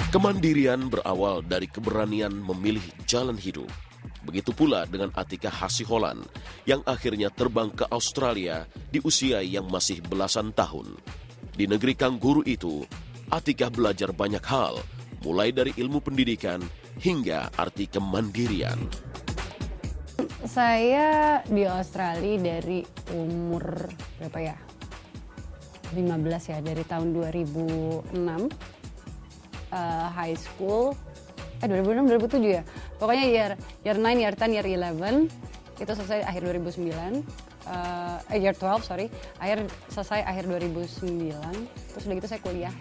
Kemandirian berawal dari keberanian memilih jalan hidup. Begitu pula dengan Atika Hasiholan yang akhirnya terbang ke Australia di usia yang masih belasan tahun. Di negeri kanguru itu, Atika belajar banyak hal, mulai dari ilmu pendidikan hingga arti kemandirian. Saya di Australia dari umur berapa ya? 15 ya, dari tahun 2006. High school 2006 2007 ya, pokoknya year 9, year 10, year 11 itu selesai akhir 2009, year 12 selesai akhir 2009. Terus udah gitu saya kuliah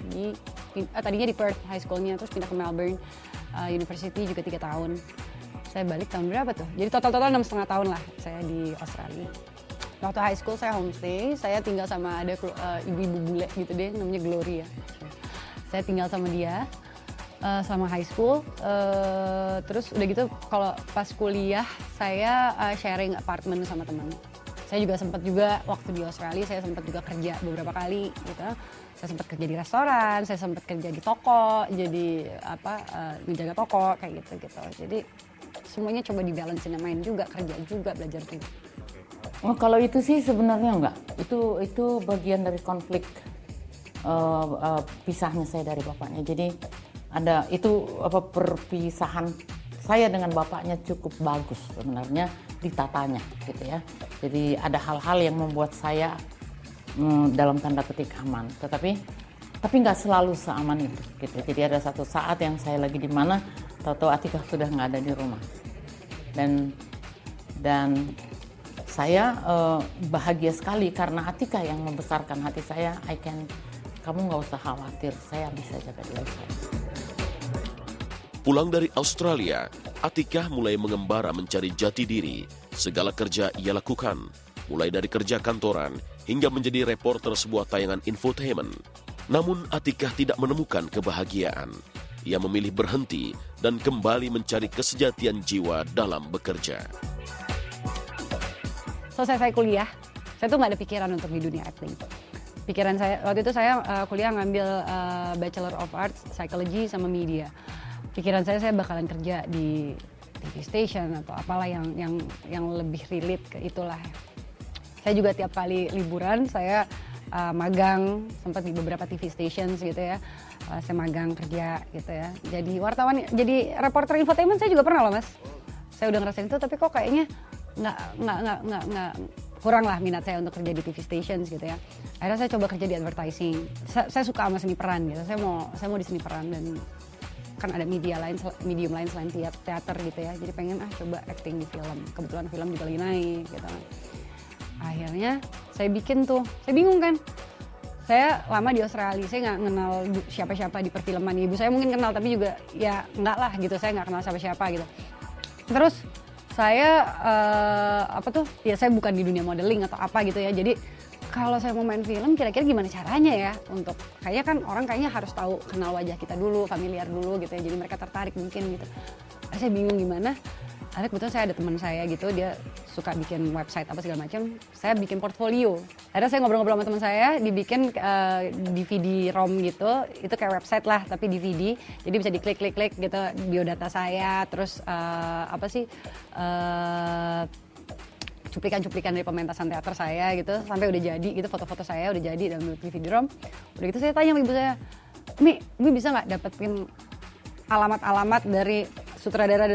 tadinya di Perth high schoolnya, terus pindah ke Melbourne University juga 3 tahun. Saya balik tahun berapa tuh, jadi total 6,5 tahun lah saya di Australia. Waktu high school saya homestay, saya tinggal sama ada ibu-ibu bule gitu deh, namanya Gloria. Saya tinggal sama dia sama high school, terus udah gitu kalau pas kuliah saya sharing apartemen sama teman. Saya juga sempat waktu di Australia saya sempat juga kerja beberapa kali gitu. Saya sempat kerja di restoran, saya sempat kerja di toko, jadi menjaga toko kayak gitu. Jadi semuanya coba dibalancein, main juga, kerja juga, belajar juga. Oh, kalau itu sih sebenarnya enggak. Itu bagian dari konflik pisahnya saya dari bapaknya. Jadi ada perpisahan saya dengan bapaknya cukup bagus sebenarnya ditatanya gitu ya. Jadi ada hal-hal yang membuat saya dalam tanda petik aman. Tapi nggak selalu seaman itu gitu. Jadi ada satu saat yang saya lagi di mana tahu-tahu Atika sudah nggak ada di rumah. Dan saya bahagia sekali karena Atika yang membesarkan hati saya. Kamu nggak usah khawatir, saya bisa jaga diri saya. Pulang dari Australia, Atika mulai mengembara mencari jati diri. Segala kerja ia lakukan, mulai dari kerja kantoran hingga menjadi reporter sebuah tayangan infotainment. Namun Atika tidak menemukan kebahagiaan. Ia memilih berhenti dan kembali mencari kesejatian jiwa dalam bekerja. Selesai saya kuliah, saya tuh nggak ada pikiran untuk di dunia acting. Pikiran saya, waktu itu saya kuliah ngambil Bachelor of Arts, Psychology sama Media. Pikiran saya bakalan kerja di TV station atau apalah yang lebih relate ke itulah. Saya juga tiap kali liburan, saya magang, sempat di beberapa TV stations gitu ya. Saya magang kerja gitu ya. Jadi wartawan, jadi reporter infotainment saya juga pernah loh Mas. Saya udah ngerasain itu, tapi kok kayaknya nggak kurang lah minat saya untuk kerja di TV stations gitu ya. Akhirnya saya coba kerja di advertising. Saya suka sama seni peran gitu. Saya mau di seni peran, dan kan ada medium lain selain teater gitu ya. Jadi pengen coba acting di film. Kebetulan film juga lagi naik gitu. Akhirnya saya bikin tuh. Saya bingung kan. Saya lama di Australia, saya nggak kenal siapa-siapa di perfilman. Ibu saya mungkin kenal, tapi juga ya nggak lah gitu. Saya nggak kenal siapa-siapa gitu. Terus saya saya bukan di dunia modeling atau apa gitu ya. Jadi kalau saya mau main film, kira-kira gimana caranya ya untuk, kayaknya kan orang harus tahu, kenal wajah kita dulu, familiar dulu gitu ya. Jadi mereka tertarik mungkin gitu. Saya bingung gimana. Akhirnya kebetulan saya ada teman saya gitu, dia suka bikin website apa segala macam. Saya bikin portfolio. Akhirnya saya ngobrol-ngobrol sama teman saya, dibikin DVD ROM gitu. Itu kayak website lah, tapi DVD. Jadi bisa diklik-klik gitu biodata saya, terus cuplikan-cuplikan dari pementasan teater saya gitu, sampai udah jadi gitu, foto-foto saya udah jadi dalam DVD ROM. Udah gitu saya tanya sama ibu saya, Mi bisa nggak dapetin alamat-alamat dari sutradara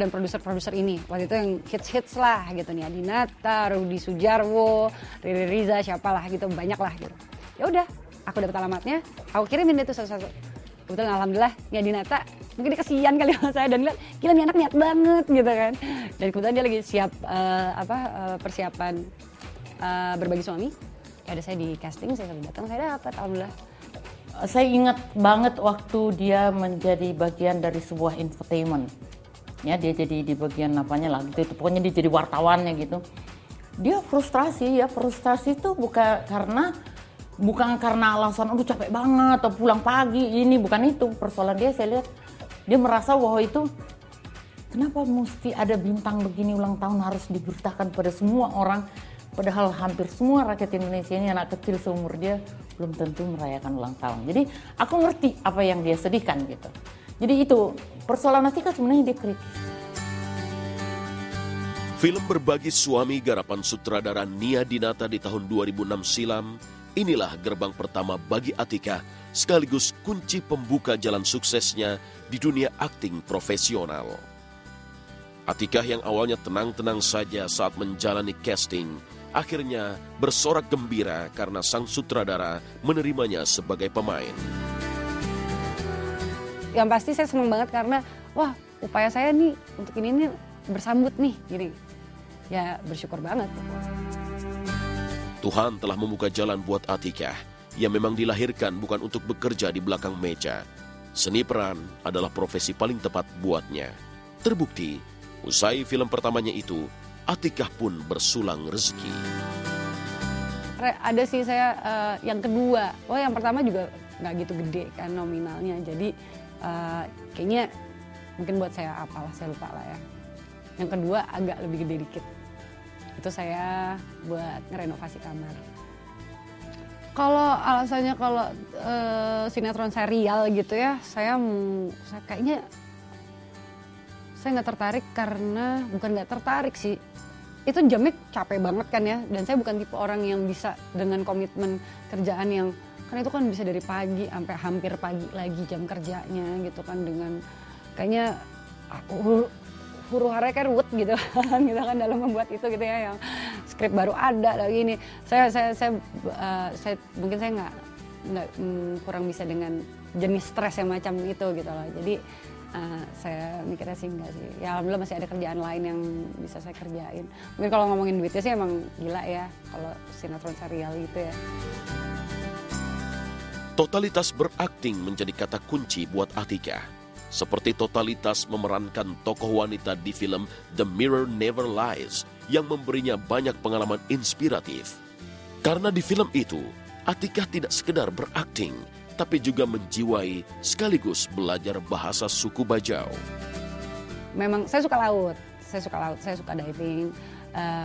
dan produser ini. Waktu itu yang hits lah gitu nih, Adinata, Rudi Sujarwo, Riri Riza, siapalah gitu, banyak lah gitu. Ya udah, aku dapat alamatnya, aku kirimin itu satu-satu. Kebetulan alhamdulillah nih Adinata, mungkin dia kasihan kali sama saya dan lihat, gila nih anak niat banget gitu kan. Dan kebetulan dia lagi siap persiapan Berbagi Suami. Ya ada saya di casting, saya datang, saya dapat alhamdulillah. Saya ingat banget waktu dia menjadi bagian dari sebuah infotainment. Ya, dia jadi di bagian apanya lah gitu. Pokoknya dia jadi wartawannya gitu. Dia frustrasi itu bukan karena alasan aduh capek banget atau pulang pagi, ini bukan itu. Persoalan dia, saya lihat dia merasa bahwa itu kenapa mesti ada bintang begini ulang tahun harus diberitakan pada semua orang. Padahal hampir semua rakyat Indonesia ini anak kecil seumur dia belum tentu merayakan ulang tahun. Jadi aku ngerti apa yang dia sedihkan gitu. Jadi itu persoalan Atika sebenarnya dia kritis. Film Berbagi Suami garapan sutradara Nia Dinata di tahun 2006 silam, inilah gerbang pertama bagi Atika sekaligus kunci pembuka jalan suksesnya di dunia akting profesional. Atika yang awalnya tenang-tenang saja saat menjalani casting, akhirnya bersorak gembira karena sang sutradara menerimanya sebagai pemain. Yang pasti saya senang banget karena, wah upaya saya nih untuk ini nih bersambut nih, gini. Ya bersyukur banget. Tuhan telah membuka jalan buat Atika, yang memang dilahirkan bukan untuk bekerja di belakang meja. Seni peran adalah profesi paling tepat buatnya. Terbukti, usai film pertamanya itu, Atika pun bersulang rezeki. Ada sih saya yang kedua, yang pertama juga nggak gitu gede kan nominalnya, jadi kayaknya mungkin buat saya apalah, saya lupa lah ya. Yang kedua agak lebih gede dikit, itu saya buat ngerenovasi kamar. Kalau alasannya kalau sinetron serial gitu ya, saya kayaknya saya nggak tertarik karena bukan nggak tertarik sih. Itu jamnya capek banget kan ya, dan saya bukan tipe orang yang bisa dengan komitmen kerjaan yang, kan itu kan bisa dari pagi sampai hampir pagi lagi jam kerjanya gitu kan, dengan kayaknya huru hara kan ruwet gitu kan, gitu kan dalam membuat itu gitu ya, yang skrip baru ada lagi ini. Saya mungkin saya nggak kurang bisa dengan jenis stres yang macam itu gitu loh. Jadi saya mikirnya sih enggak sih. Ya alhamdulillah masih ada kerjaan lain yang bisa saya kerjain. Mungkin kalau ngomongin duitnya sih emang gila ya kalau sinetron serial gitu ya. Totalitas berakting menjadi kata kunci buat Atika. Seperti totalitas memerankan tokoh wanita di film The Mirror Never Lies yang memberinya banyak pengalaman inspiratif. Karena di film itu, Atika tidak sekedar berakting, tapi juga menjiwai sekaligus belajar bahasa suku Bajau. Memang saya suka laut, saya suka diving.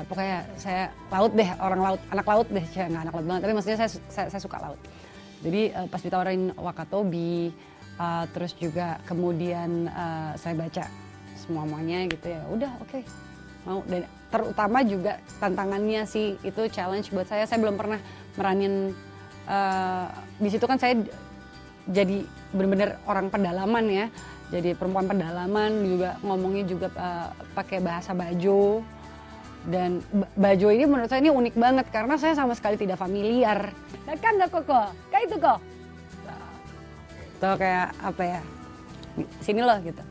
Pokoknya saya laut deh, orang laut, anak laut deh, nggak anak laut banget, tapi maksudnya saya suka laut. Jadi pas ditawarin Wakatobi, terus juga kemudian saya baca semuanya gitu ya, udah oke, mau. Dan terutama juga tantangannya sih itu challenge buat saya belum pernah meranin di situ kan saya jadi benar-benar orang pedalaman ya, jadi perempuan pedalaman, juga ngomongnya juga pakai bahasa Bajo. Dan Bajo ini menurut saya ini unik banget karena saya sama sekali tidak familiar. Kan nggak kok, kayak itu kok. Tuh kayak apa ya, sini loh gitu.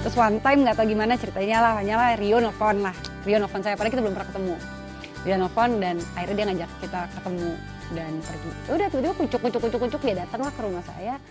Terus one time nggak tahu gimana ceritanya lah, hanyalah Rio nelfon saya, padahal kita belum pernah ketemu. Dia nelfon dan akhirnya dia ngajak kita ketemu dan pergi. Udah tiba-tiba kucuk dia datang lah ke rumah saya.